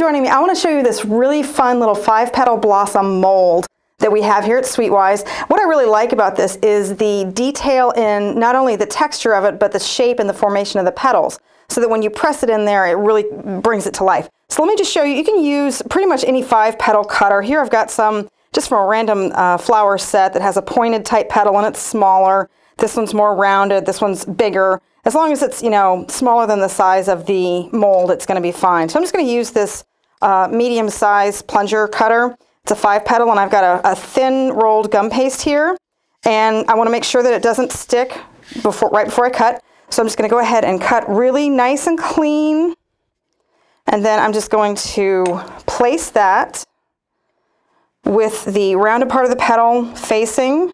joining me. I want to show you this really fun little 5-petal blossom mold that we have here at SweetWise. What I really like about this is the detail in not only the texture of it, but the shape and the formation of the petals, so that when you press it in there, it really brings it to life. So let me just show you. You can use pretty much any 5-petal cutter. Here I've got some just from a random flower set that has a pointed type petal and it's smaller. This one's more rounded. This one's bigger. As long as it's, you know, smaller than the size of the mold, it's going to be fine. So I'm just going to use this medium-sized plunger cutter. It's a 5-petal, and I've got a thin rolled gum paste here, and I want to make sure that it doesn't stick right before I cut. So I'm just going to go ahead and cut really nice and clean, and then I'm just going to place that with the rounded part of the petal facing.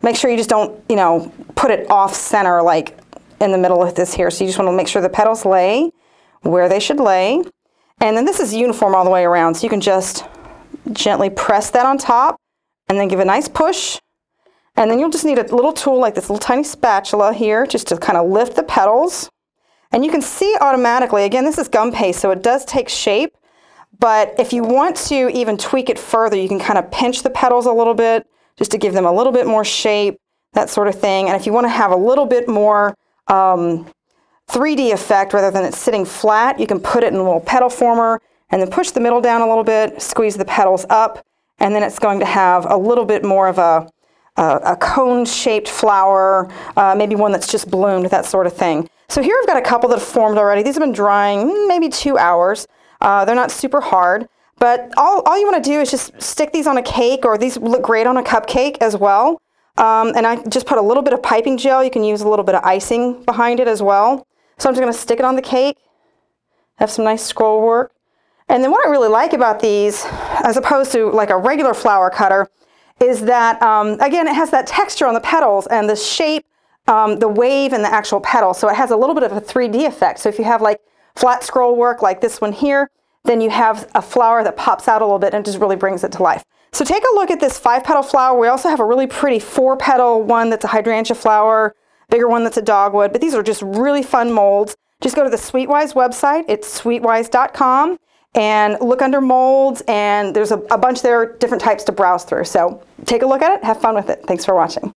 Make sure you just don't, you know, put it off center like in the middle of this here. So you just want to make sure the petals lay where they should lay. And then this is uniform all the way around, so you can just gently press that on top and then give a nice push. And then you'll just need a little tool like this little tiny spatula here just to kind of lift the petals. And you can see automatically, again, this is gum paste, so it does take shape. But if you want to even tweak it further, you can kind of pinch the petals a little bit just to give them a little bit more shape, that sort of thing. And if you want to have a little bit more 3D effect rather than it sitting flat, you can put it in a little petal former and then push the middle down a little bit, squeeze the petals up, and then it's going to have a little bit more of a cone-shaped flower, maybe one that's just bloomed, that sort of thing. So here I've got a couple that have formed already. These have been drying maybe 2 hours. They're not super hard, but all you want to do is just stick these on a cake, or these look great on a cupcake as well. And I just put a little bit of piping gel. You can use a little bit of icing behind it as well. So I'm just going to stick it on the cake, have some nice scroll work. And then what I really like about these, as opposed to like a regular flower cutter, is that, again, it has that texture on the petals and the shape, the wave and the actual petal. So it has a little bit of a 3D effect. So if you have like flat scroll work like this one here, then you have a flower that pops out a little bit and just really brings it to life. So take a look at this 5-petal flower. We also have a really pretty 4-petal one that's a hydrangea flower, bigger one that's a dogwood, but these are just really fun molds. Just go to the SweetWise website. It's sweetwise.com. And look under molds, and there's a bunch there, different types to browse through. So take a look at it, have fun with it. Thanks for watching.